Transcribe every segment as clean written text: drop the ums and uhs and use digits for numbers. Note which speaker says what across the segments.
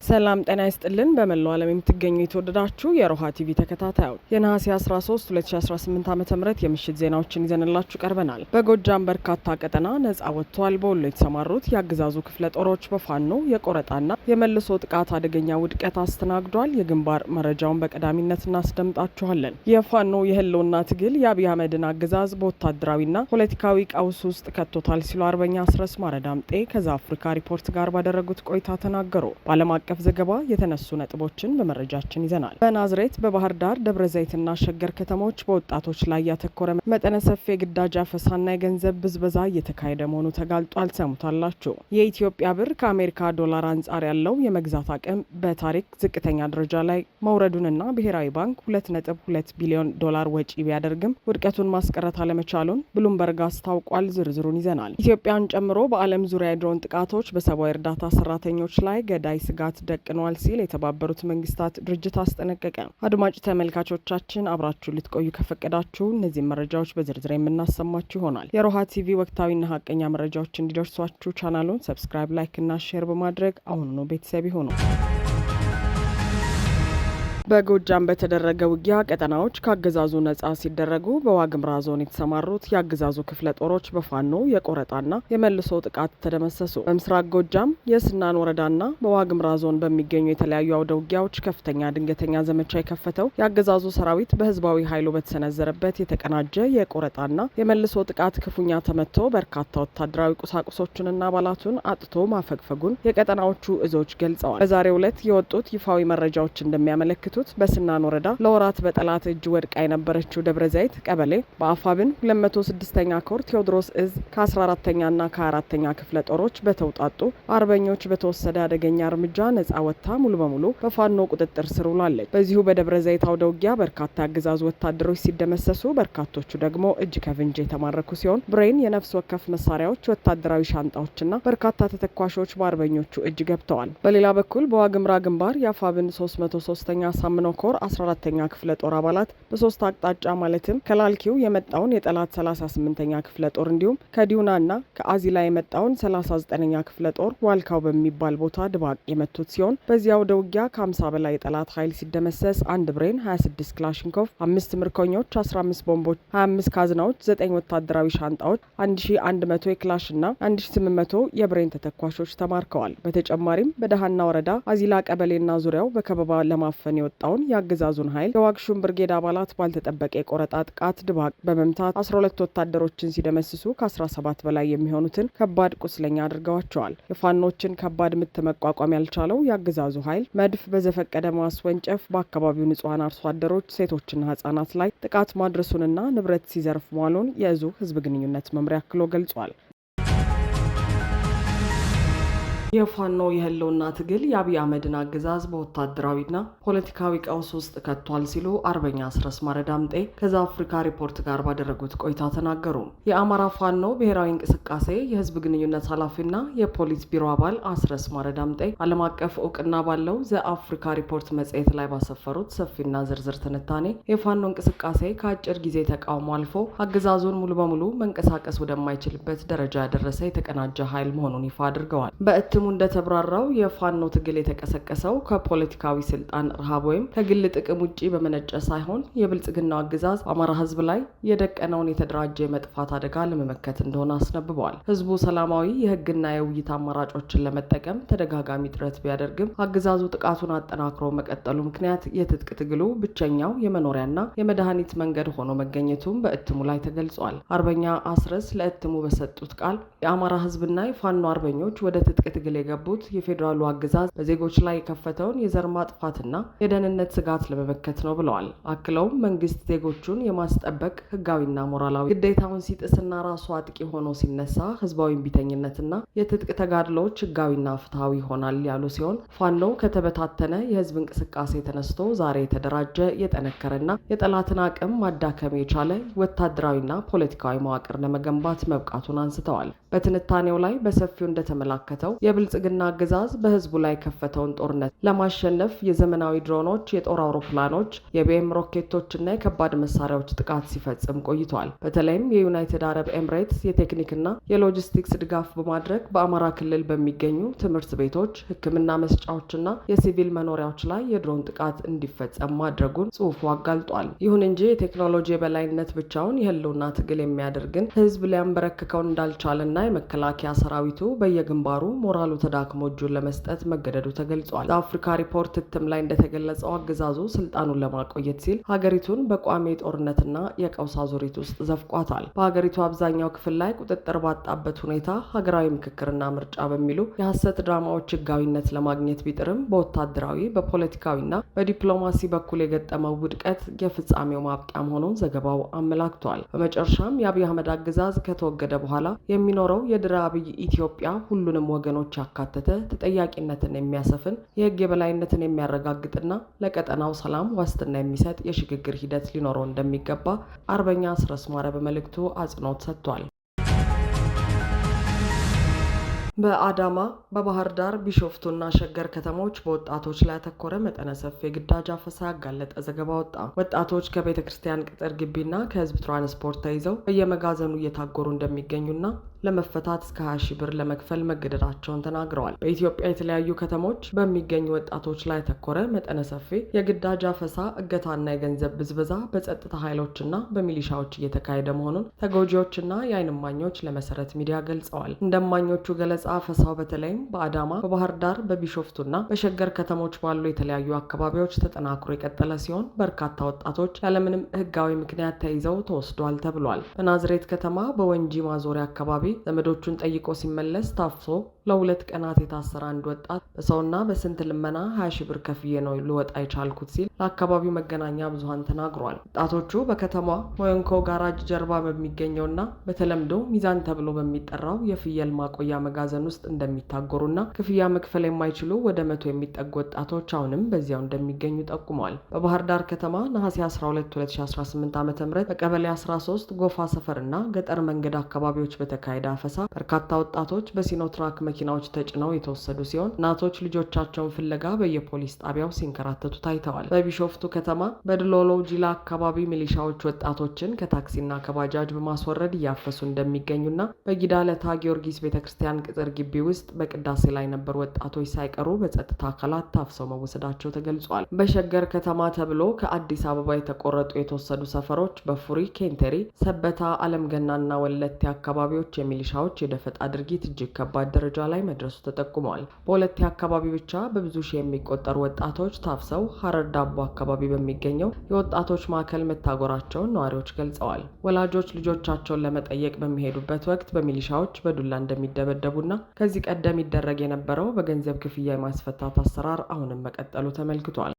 Speaker 1: ሰላም ጤና ይስጥልን። በመላው ዓለም የምትገኙ የተወደዳችሁ የሮሃ ቲቪ ተከታታዮች የነሐሴ 13 2018 ዓ.ም የምሽት ዜናዎችን ይዘንላችሁ ቀርበናል። በጎጃም በርካታ ቀጠና ነጻ ወጥቷል። በወሎ የተሰማሩት የአገዛዙ ክፍለ ጦሮች በፋኖ የቆረጣና የመልሶ ጥቃት አደገኛ ውድቀት አስተናግዷል። የግንባር መረጃውን በቀዳሚነት እናስደምጣችኋለን። የፋኖ የህልውና ትግል የአብይ አህመድን አገዛዝ በወታደራዊና ፖለቲካዊ ቀውስ ውስጥ ከቶታል ሲሉ አርበኛ አስረስ ማረዳምጤ ከዛ አፍሪካ ሪፖርት ጋር ባደረጉት ቆይታ ተናገሩ። በዓለም አቀፍ ዘገባ የተነሱ ነጥቦችን በመረጃችን ይዘናል። በናዝሬት፣ በባህር ዳር፣ ደብረ ዘይትና ሸገር ከተሞች በወጣቶች ላይ ያተኮረ መጠነ ሰፊ የግዳጅ አፈሳና የገንዘብ ብዝበዛ እየተካሄደ መሆኑ ተጋልጧል። ሰሙታላችሁ። የኢትዮጵያ ብር ከአሜሪካ ዶላር አንጻር ያለው የመግዛት አቅም በታሪክ ዝቅተኛ ደረጃ ላይ መውረዱንና ብሔራዊ ባንክ 2.2 ቢሊዮን ዶላር ወጪ ቢያደርግም ውድቀቱን ማስቀረት አለመቻሉን ብሉምበርግ አስታውቋል። ዝርዝሩን ይዘናል። ኢትዮጵያን ጨምሮ በዓለም ዙሪያ የድሮን ጥቃቶች በሰብአዊ እርዳታ ሰራተኞች ላይ ገዳይ ስጋት ደቅኗል ሲል የተባበሩት መንግስታት ድርጅት አስጠነቀቀ። አድማጭ ተመልካቾቻችን አብራችሁ ልትቆዩ ከፈቀዳችሁ እነዚህ መረጃዎች በዝርዝር የምናሰማችሁ ይሆናል። የሮሃ ቲቪ ወቅታዊና ሀቀኛ መረጃዎች እንዲደርሷችሁ ቻናሉን ሰብስክራይብ፣ ላይክ እና ሼር በማድረግ አሁኑኑ ቤተሰብ ይሁኑ። በጎጃም በተደረገ ውጊያ ቀጠናዎች ከአገዛዙ ነጻ ሲደረጉ በዋግምራ ዞን የተሰማሩት የአገዛዙ ክፍለ ጦሮች በፋኖ የቆረጣና የመልሶ ጥቃት ተደመሰሱ። በምስራቅ ጎጃም የስናን ወረዳና በዋግምራ ዞን በሚገኙ የተለያዩ አውደ ውጊያዎች ከፍተኛ ድንገተኛ ዘመቻ የከፈተው የአገዛዙ ሰራዊት በህዝባዊ ኃይሉ በተሰነዘረበት የተቀናጀ የቆረጣና የመልሶ ጥቃት ክፉኛ ተመቶ በርካታ ወታደራዊ ቁሳቁሶችንና አባላቱን አጥቶ ማፈግፈጉን የቀጠናዎቹ እዞች ገልጸዋል። በዛሬው ዕለት የወጡት ይፋዊ መረጃዎች እንደሚያመለክቱ በስናን ወረዳ ለወራት በጠላት እጅ ወድቃ የነበረችው ደብረ ዘይት ቀበሌ በአፋብን 206ኛ ኮር ቴዎድሮስ እዝ ከ14ኛና ከ4ኛ ክፍለ ጦሮች በተውጣጡ አርበኞች በተወሰደ አደገኛ እርምጃ ነጻ ወጥታ ሙሉ በሙሉ በፋኖ ቁጥጥር ስር ውላለች። በዚሁ በደብረ ዘይት አውደ ውጊያ በርካታ ያገዛዙ ወታደሮች ሲደመሰሱ፣ በርካቶቹ ደግሞ እጅ ከፍንጅ የተማረኩ ሲሆን ብሬን፣ የነፍስ ወከፍ መሳሪያዎች፣ ወታደራዊ ሻንጣዎችና በርካታ ተተኳሾች በአርበኞቹ እጅ ገብተዋል። በሌላ በኩል በዋግምራ ግንባር የአፋብን 303ኛ ሳምኖ ኮር 14ኛ ክፍለ ጦር አባላት በሶስት አቅጣጫ ማለትም ከላልኪው የመጣውን የጠላት 38ኛ ክፍለ ጦር እንዲሁም ከዲዩናና ከአዚላ የመጣውን 39ኛ ክፍለ ጦር ዋልካው በሚባል ቦታ ድባቅ የመቱት ሲሆን በዚያው ውጊያ ከ50 በላይ የጠላት ኃይል ሲደመሰስ 1 ብሬን፣ 26 ክላሽንኮቭ፣ 5 ምርኮኞች፣ 15 ቦምቦች፣ 25 ካዝናዎች፣ 9 ወታደራዊ ሻንጣዎች፣ 1100 የክላሽና 1800 የብሬን ተተኳሾች ተማርከዋል። በተጨማሪም በደሃና ወረዳ አዚላ ቀበሌና ዙሪያው በከበባ ለማፈን የወጣውን የአገዛዙን ኃይል የዋግሹም ብርጌድ አባላት ባልተጠበቀ የቆረጣ ጥቃት ድባቅ በመምታት 12 ወታደሮችን ሲደመስሱ ከ17 በላይ የሚሆኑትን ከባድ ቁስለኛ አድርገዋቸዋል። የፋኖችን ከባድ ምት መቋቋም ያልቻለው የአገዛዙ ኃይል መድፍ በዘፈቀደ ማስወንጨፍ በአካባቢው ንጹሐን አርሶ አደሮች፣ ሴቶችና ህጻናት ላይ ጥቃት ማድረሱንና ንብረት ሲዘርፍ መዋሉን የእዙ ህዝብ ግንኙነት መምሪያ አክሎ ገልጿል። የፋኖ የህልውና ትግል የአብይ አህመድን አገዛዝ በወታደራዊና ፖለቲካዊ ቀውስ ውስጥ ከቷል ሲሉ አርበኛ አስረስ ማረዳምጤ ከዛ አፍሪካ ሪፖርት ጋር ባደረጉት ቆይታ ተናገሩ። የአማራ ፋኖ ብሔራዊ እንቅስቃሴ የህዝብ ግንኙነት ኃላፊና የፖሊስ ቢሮ አባል አስረስ ማረዳምጤ ዓለም አቀፍ እውቅና ባለው ዘ አፍሪካ ሪፖርት መጽሔት ላይ ባሰፈሩት ሰፊና ዝርዝር ትንታኔ የፋኖ እንቅስቃሴ ከአጭር ጊዜ ተቃውሞ አልፎ አገዛዙን ሙሉ በሙሉ መንቀሳቀስ ወደማይችልበት ደረጃ ያደረሰ የተቀናጀ ኃይል መሆኑን ይፋ አድርገዋል። በእትሙ እንደተብራራው የፋኖ ትግል የተቀሰቀሰው ከፖለቲካዊ ስልጣን ረሃብ ወይም ከግል ጥቅም ውጪ በመነጨ ሳይሆን የብልጽግናው አገዛዝ አማራ ህዝብ ላይ የደቀነውን የተደራጀ የመጥፋት አደጋ ለመመከት እንደሆነ አስነብበዋል። ህዝቡ ሰላማዊ የህግና የውይይት አማራጮችን ለመጠቀም ተደጋጋሚ ጥረት ቢያደርግም አገዛዙ ጥቃቱን አጠናክሮ መቀጠሉ ምክንያት የትጥቅ ትግሉ ብቸኛው የመኖሪያና የመድኃኒት መንገድ ሆኖ መገኘቱም በእትሙ ላይ ተገልጿል። አርበኛ አስረስ ለእትሙ በሰጡት ቃል የአማራ ህዝብና የፋኖ አርበኞች ወደ ትጥቅ ትግል የገቡት የፌዴራሉ አገዛዝ በዜጎች ላይ የከፈተውን የዘር ማጥፋትና የደህንነት ስጋት ለመመከት ነው ብለዋል። አክለውም መንግስት ዜጎቹን የማስጠበቅ ህጋዊና ሞራላዊ ግዴታውን ሲጥስና ራሱ አጥቂ ሆኖ ሲነሳ ህዝባዊ እምቢተኝነትና የትጥቅ ተጋድሎዎች ህጋዊና ፍትሐዊ ይሆናል ያሉ ሲሆን ፋኖ ከተበታተነ የህዝብ እንቅስቃሴ ተነስቶ ዛሬ የተደራጀ የጠነከረና የጠላትን አቅም ማዳከም የቻለ ወታደራዊና ፖለቲካዊ መዋቅር ለመገንባት መብቃቱን አንስተዋል። በትንታኔው ላይ በሰፊው እንደተመላከተው የብልጽግና አገዛዝ በህዝቡ ላይ ከፈተውን ጦርነት ለማሸነፍ የዘመናዊ ድሮኖች፣ የጦር አውሮፕላኖች፣ የቢኤም ሮኬቶችና የከባድ መሳሪያዎች ጥቃት ሲፈጽም ቆይቷል። በተለይም የዩናይትድ አረብ ኤምሬትስ የቴክኒክና የሎጂስቲክስ ድጋፍ በማድረግ በአማራ ክልል በሚገኙ ትምህርት ቤቶች፣ ሕክምና መስጫዎችና የሲቪል መኖሪያዎች ላይ የድሮን ጥቃት እንዲፈጸም ማድረጉን ጽሑፉ አጋልጧል። ይሁን እንጂ የቴክኖሎጂ የበላይነት ብቻውን የህልውና ትግል የሚያደርግን ህዝብ ሊያንበረክከው እንዳልቻለና የመከላከያ ሰራዊቱ በየግንባሩ ሞራሉ ተዳክሞ እጁን ለመስጠት መገደዱ ተገልጿል። በአፍሪካ ሪፖርት እትም ላይ እንደተገለጸው አገዛዙ ስልጣኑን ለማቆየት ሲል ሀገሪቱን በቋሚ ጦርነትና የቀውስ አዙሪት ውስጥ ዘፍቋታል። በሀገሪቱ አብዛኛው ክፍል ላይ ቁጥጥር ባጣበት ሁኔታ ሀገራዊ ምክክርና ምርጫ በሚሉ የሐሰት ድራማዎች ህጋዊነት ለማግኘት ቢጥርም በወታደራዊ በፖለቲካዊና በዲፕሎማሲ በኩል የገጠመው ውድቀት የፍጻሜው ማብቂያ መሆኑን ዘገባው አመላክቷል። በመጨረሻም የአብይ አህመድ አገዛዝ ከተወገደ በኋላ የሚኖረው የድህረ አብይ ኢትዮጵያ ሁሉንም ወገኖች ያካተተ ተጠያቂነትን የሚያሰፍን የህግ የበላይነትን የሚያረጋግጥና ለቀጠናው ሰላም ዋስትና የሚሰጥ የሽግግር ሂደት ሊኖረው እንደሚገባ አርበኛ አስረስ ማረ በመልእክቱ አጽንኦት ሰጥቷል። በአዳማ፣ በባህር ዳር፣ ቢሾፍቱና ሸገር ከተሞች በወጣቶች ላይ ያተኮረ መጠነ ሰፊ የግዳጅ አፈሳ ያጋለጠ ዘገባ ወጣ። ወጣቶች ከቤተ ክርስቲያን ቅጥር ግቢና ከህዝብ ትራንስፖርት ተይዘው በየመጋዘኑ እየታጎሩ እንደሚገኙና ለመፈታት እስከ 20 ሺህ ብር ለመክፈል መገደዳቸውን ተናግረዋል። በኢትዮጵያ የተለያዩ ከተሞች በሚገኙ ወጣቶች ላይ ያተኮረ መጠነ ሰፊ የግዳጅ አፈሳ፣ እገታና የገንዘብ ብዝበዛ በጸጥታ ኃይሎችና በሚሊሻዎች እየተካሄደ መሆኑን ተጎጂዎችና የዓይን እማኞች ለመሰረት ሚዲያ ገልጸዋል። እንደ እማኞቹ ገለጻ አፈሳው በተለይም በአዳማ፣ በባህር ዳር፣ በቢሾፍቱና በሸገር ከተሞች ባሉ የተለያዩ አካባቢዎች ተጠናክሮ የቀጠለ ሲሆን በርካታ ወጣቶች ያለምንም ህጋዊ ምክንያት ተይዘው ተወስዷል ተብሏል። በናዝሬት ከተማ በወንጂ ማዞሪያ አካባቢ ዘመዶቹን ጠይቆ ሲመለስ ታፍሶ ለ2 ቀናት የታሰረ አንድ ወጣት በሰውና በስንት ልመና 20 ሺህ ብር ከፍዬ ነው ልወጣ የቻልኩት ሲል ለአካባቢው መገናኛ ብዙሃን ተናግሯል። ወጣቶቹ በከተማ ሞዮንኮ ጋራጅ ጀርባ በሚገኘውና በተለምዶ ሚዛን ተብሎ በሚጠራው የፍየል ማቆያ መጋዘን ውስጥ እንደሚታጎሩና ክፍያ መክፈል የማይችሉ ወደ 100 የሚጠጉ ወጣቶች አሁንም በዚያው እንደሚገኙ ጠቁመዋል። በባህር ዳር ከተማ ነሐሴ 12 2018 ዓ.ም በቀበሌ 13 ጎፋ ሰፈርና ገጠር መንገድ አካባቢዎች በተካሄደ አፈሳ በርካታ ወጣቶች በሲኖትራክ መኪናዎች ተጭነው የተወሰዱ ሲሆን እናቶች ልጆቻቸውን ፍለጋ በየፖሊስ ጣቢያው ሲንከራተቱ ታይተዋል። በቢሾፍቱ ከተማ በድሎሎ ጂላ አካባቢ ሚሊሻዎች ወጣቶችን ከታክሲና ከባጃጅ በማስወረድ እያፈሱ እንደሚገኙና በጊዳለታ ጊዮርጊስ ቤተክርስቲያን ቅጥር ግቢ ውስጥ በቅዳሴ ላይ የነበሩ ወጣቶች ሳይቀሩ በጸጥታ አካላት ታፍሰው መወሰዳቸው ተገልጿል። በሸገር ከተማ ተብሎ ከአዲስ አበባ የተቆረጡ የተወሰዱ ሰፈሮች በፉሪ፣ ኬንቴሪ፣ ሰበታ፣ አለም ገናና ወለቴ አካባቢዎች የሚሊሻዎች የደፈጣ ድርጊት እጅግ ከባድ ደረጃ ላይ መድረሱ ተጠቁመዋል። በወለቴ አካባቢ ብቻ በብዙ ሺህ የሚቆጠሩ ወጣቶች ታፍሰው ሐረር ዳቦ አካባቢ በሚገኘው የወጣቶች ማዕከል መታጎራቸውን ነዋሪዎች ገልጸዋል። ወላጆች ልጆቻቸውን ለመጠየቅ በሚሄዱበት ወቅት በሚሊሻዎች በዱላ እንደሚደበደቡና ከዚህ ቀደም ይደረግ የነበረው በገንዘብ ክፍያ የማስፈታት አሰራር አሁንም መቀጠሉ ተመልክቷል።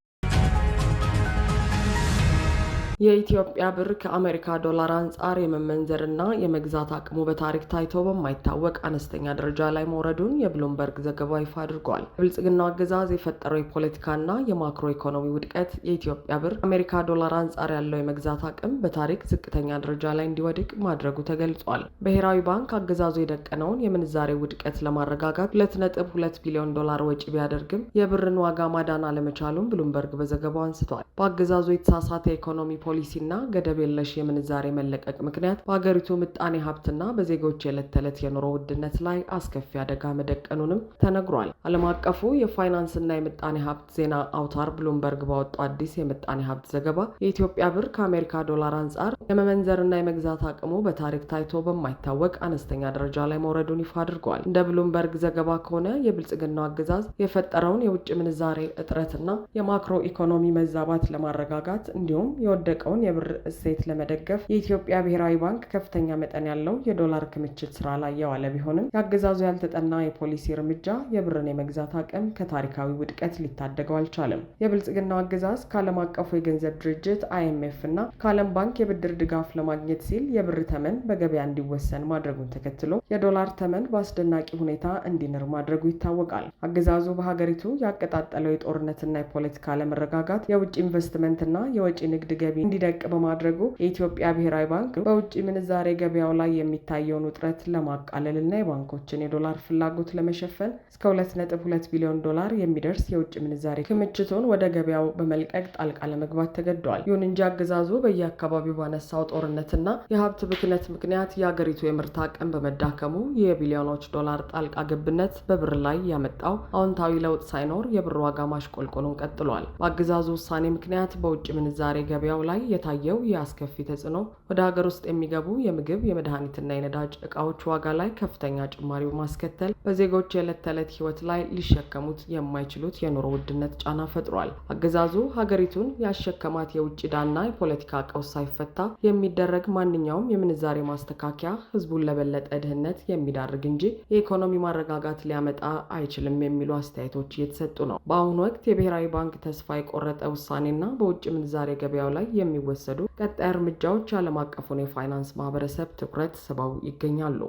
Speaker 1: የኢትዮጵያ ብር ከአሜሪካ ዶላር አንጻር የመመንዘርና የመግዛት አቅሙ በታሪክ ታይቶ በማይታወቅ አነስተኛ ደረጃ ላይ መውረዱን የብሉምበርግ ዘገባ ይፋ አድርጓል። የብልጽግናው አገዛዝ የፈጠረው የፖለቲካና የማክሮ ኢኮኖሚ ውድቀት የኢትዮጵያ ብር አሜሪካ ዶላር አንጻር ያለው የመግዛት አቅም በታሪክ ዝቅተኛ ደረጃ ላይ እንዲወድቅ ማድረጉ ተገልጿል። ብሔራዊ ባንክ አገዛዙ የደቀነውን የምንዛሬ ውድቀት ለማረጋጋት 2.2 ቢሊዮን ዶላር ወጪ ቢያደርግም የብርን ዋጋ ማዳን አለመቻሉን ብሉምበርግ በዘገባው አንስቷል። በአገዛዙ የተሳሳተ የኢኮኖሚ ፖሊሲና ገደብ የለሽ የምንዛሬ መለቀቅ ምክንያት በሀገሪቱ ምጣኔ ሀብትና በዜጎች የዕለት ተዕለት የኑሮ ውድነት ላይ አስከፊ አደጋ መደቀኑንም ተነግሯል። ዓለም አቀፉ የፋይናንስና የምጣኔ ሀብት ዜና አውታር ብሉምበርግ ባወጣው አዲስ የምጣኔ ሀብት ዘገባ የኢትዮጵያ ብር ከአሜሪካ ዶላር አንጻር የመመንዘርና የመግዛት አቅሙ በታሪክ ታይቶ በማይታወቅ አነስተኛ ደረጃ ላይ መውረዱን ይፋ አድርጓል። እንደ ብሉምበርግ ዘገባ ከሆነ የብልጽግናው አገዛዝ የፈጠረውን የውጭ ምንዛሬ እጥረትና የማክሮ ኢኮኖሚ መዛባት ለማረጋጋት እንዲሁም የወደቀውን የብር እሴት ለመደገፍ የኢትዮጵያ ብሔራዊ ባንክ ከፍተኛ መጠን ያለው የዶላር ክምችት ስራ ላይ የዋለ ቢሆንም የአገዛዙ ያልተጠና የፖሊሲ እርምጃ የብርን የመግዛት አቅም ከታሪካዊ ውድቀት ሊታደገው አልቻለም። የብልጽግናው አገዛዝ ከዓለም አቀፉ የገንዘብ ድርጅት IMF እና ከዓለም ባንክ የብድር ድጋፍ ለማግኘት ሲል የብር ተመን በገበያ እንዲወሰን ማድረጉን ተከትሎ የዶላር ተመን በአስደናቂ ሁኔታ እንዲንር ማድረጉ ይታወቃል። አገዛዙ በሀገሪቱ ያቀጣጠለው የጦርነትና የፖለቲካ አለመረጋጋት የውጭ ኢንቨስትመንትና የወጪ ንግድ ገቢ እንዲደቅ በማድረጉ የኢትዮጵያ ብሔራዊ ባንክ በውጭ ምንዛሬ ገበያው ላይ የሚታየውን ውጥረት ለማቃለልና የባንኮችን የዶላር ፍላጎት ለመሸፈን እስከ 2.2 ቢሊዮን ዶላር የሚደርስ የውጭ ምንዛሬ ክምችቱን ወደ ገበያው በመልቀቅ ጣልቃ ለመግባት ተገዷል። ይሁን እንጂ አገዛዙ በየአካባቢው ባነሳው ጦርነትና የሀብት ብክነት ምክንያት የአገሪቱ የምርት አቅም በመዳከሙ የቢሊዮኖች ዶላር ጣልቃ ገብነት በብር ላይ ያመጣው አዎንታዊ ለውጥ ሳይኖር የብር ዋጋ ማሽቆልቆሉን ቀጥሏል። በአገዛዙ ውሳኔ ምክንያት በውጭ ምንዛሬ ገበያው ላይ የታየው የአስከፊ ተጽዕኖ ወደ ሀገር ውስጥ የሚገቡ የምግብ፣ የመድኃኒትና የነዳጅ እቃዎች ዋጋ ላይ ከፍተኛ ጭማሪ በማስከተል በዜጎች የዕለት ተዕለት ሕይወት ላይ ሊሸከሙት የማይችሉት የኑሮ ውድነት ጫና ፈጥሯል። አገዛዙ ሀገሪቱን ያሸከማት የውጭ ዕዳና የፖለቲካ ቀውስ ሳይፈታ የሚደረግ ማንኛውም የምንዛሬ ማስተካከያ ህዝቡን ለበለጠ ድህነት የሚዳርግ እንጂ የኢኮኖሚ ማረጋጋት ሊያመጣ አይችልም የሚሉ አስተያየቶች እየተሰጡ ነው። በአሁኑ ወቅት የብሔራዊ ባንክ ተስፋ የቆረጠ ውሳኔና በውጭ ምንዛሬ ገበያው ላይ የሚወሰዱ ቀጣይ እርምጃዎች ዓለም አቀፉን የፋይናንስ ማህበረሰብ ትኩረት ስበው ይገኛሉ።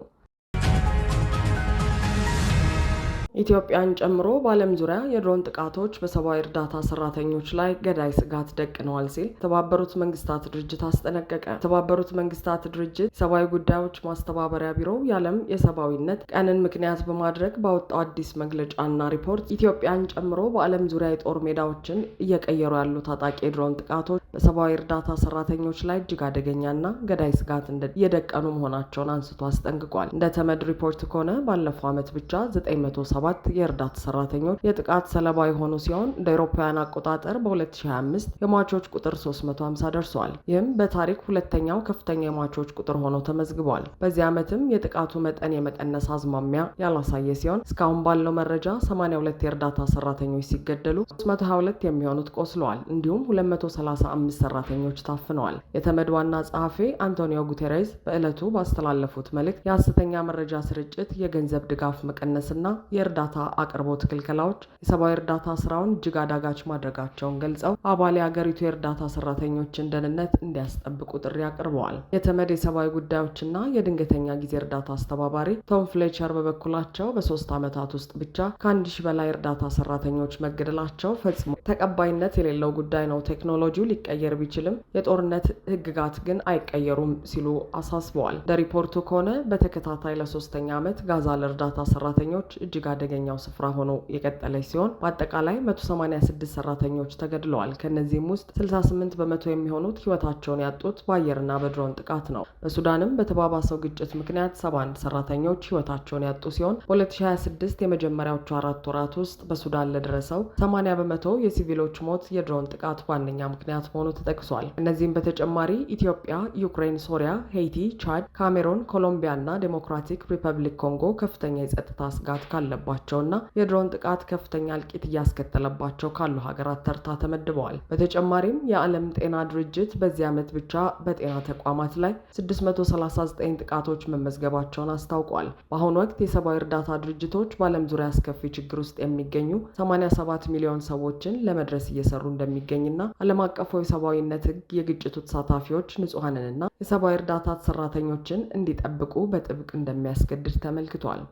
Speaker 1: ኢትዮጵያን ጨምሮ በዓለም ዙሪያ የድሮን ጥቃቶች በሰብአዊ እርዳታ ሰራተኞች ላይ ገዳይ ስጋት ደቅነዋል ሲል የተባበሩት መንግስታት ድርጅት አስጠነቀቀ። የተባበሩት መንግስታት ድርጅት የሰብአዊ ጉዳዮች ማስተባበሪያ ቢሮ የዓለም የሰብአዊነት ቀንን ምክንያት በማድረግ ባወጣው አዲስ መግለጫና ሪፖርት ኢትዮጵያን ጨምሮ በዓለም ዙሪያ የጦር ሜዳዎችን እየቀየሩ ያሉ ታጣቂ የድሮን ጥቃቶች በሰብአዊ እርዳታ ሰራተኞች ላይ እጅግ አደገኛና ገዳይ ስጋት እየደቀኑ መሆናቸውን አንስቶ አስጠንቅቋል። እንደ ተመድ ሪፖርት ከሆነ ባለፈው ዓመት ብቻ 907 የእርዳታ ሰራተኞች የጥቃት ሰለባ የሆኑ ሲሆን እንደ አውሮፓውያን አቆጣጠር በ2025 የሟቾች ቁጥር 350 ደርሷል። ይህም በታሪክ ሁለተኛው ከፍተኛ የሟቾች ቁጥር ሆኖ ተመዝግቧል። በዚህ ዓመትም የጥቃቱ መጠን የመቀነስ አዝማሚያ ያላሳየ ሲሆን እስካሁን ባለው መረጃ 82 የእርዳታ ሰራተኞች ሲገደሉ 322 የሚሆኑት ቆስለዋል። እንዲሁም 235 ሰራተኞች ታፍነዋል። የተመድ ዋና ጸሐፊ አንቶኒዮ ጉቴሬዝ በዕለቱ ባስተላለፉት መልእክት የሐሰተኛ መረጃ ስርጭት፣ የገንዘብ ድጋፍ መቀነስና የእርዳታ አቅርቦት ክልከላዎች የሰብአዊ እርዳታ ስራውን እጅግ አዳጋች ማድረጋቸውን ገልጸው አባል የሀገሪቱ የእርዳታ ሰራተኞችን ደህንነት እንዲያስጠብቁ ጥሪ አቅርበዋል። የተመድ የሰብአዊ ጉዳዮችና የድንገተኛ ጊዜ እርዳታ አስተባባሪ ቶም ፍሌቸር በበኩላቸው በ3 ዓመታት ውስጥ ብቻ ከ1000 በላይ እርዳታ ሰራተኞች መገደላቸው ፈጽሞ ተቀባይነት የሌለው ጉዳይ ነው። ቴክኖሎጂው ሊቀየር ቢችልም የጦርነት ህግጋት ግን አይቀየሩም ሲሉ አሳስበዋል። በሪፖርቱ ከሆነ በተከታታይ ለ3ኛ ዓመት ጋዛ ለእርዳታ ሰራተኞች እጅግ አደገኛው ስፍራ ሆኖ የቀጠለች ሲሆን በአጠቃላይ 186 ሰራተኞች ተገድለዋል። ከነዚህም ውስጥ 68 በመቶ የሚሆኑት ህይወታቸውን ያጡት በአየርና በድሮን ጥቃት ነው። በሱዳንም በተባባሰው ግጭት ምክንያት 71 ሰራተኞች ህይወታቸውን ያጡ ሲሆን በ2026 የመጀመሪያዎቹ 4 ወራት ውስጥ በሱዳን ለደረሰው 80 በመቶ የሲቪሎች ሞት የድሮን ጥቃት ዋነኛ ምክንያት መሆኑ ተጠቅሷል። እነዚህም በተጨማሪ ኢትዮጵያ፣ ዩክሬን፣ ሶሪያ፣ ሄይቲ፣ ቻድ፣ ካሜሩን፣ ኮሎምቢያ እና ዴሞክራቲክ ሪፐብሊክ ኮንጎ ከፍተኛ የጸጥታ ስጋት ካለባቸውና የድሮን ጥቃት ከፍተኛ እልቂት እያስከተለባቸው ካሉ ሀገራት ተርታ ተመድበዋል። በተጨማሪም የዓለም ጤና ድርጅት በዚህ ዓመት ብቻ በጤና ተቋማት ላይ 639 ጥቃቶች መመዝገባቸውን አስታውቋል። በአሁኑ ወቅት የሰብአዊ እርዳታ ድርጅቶች በዓለም ዙሪያ አስከፊ ችግር ውስጥ የሚገኙ 87 ሚሊዮን ሰዎችን ለመድረስ እየሰሩ እንደሚገኝና ዓለም አቀፉ የሰብአዊነት ሕግ የግጭቱ ተሳታፊዎች ንጹሐንንና የሰብአዊ እርዳታ ሰራተኞችን እንዲጠብቁ በጥብቅ እንደሚያስገድድ ተመልክቷል።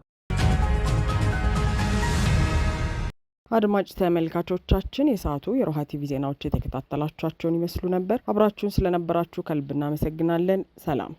Speaker 1: አድማጭ ተመልካቾቻችን የሰዓቱ የሮሃ ቲቪ ዜናዎች የተከታተላችኋቸውን ይመስሉ ነበር። አብራችሁን ስለነበራችሁ ከልብ እናመሰግናለን። ሰላም።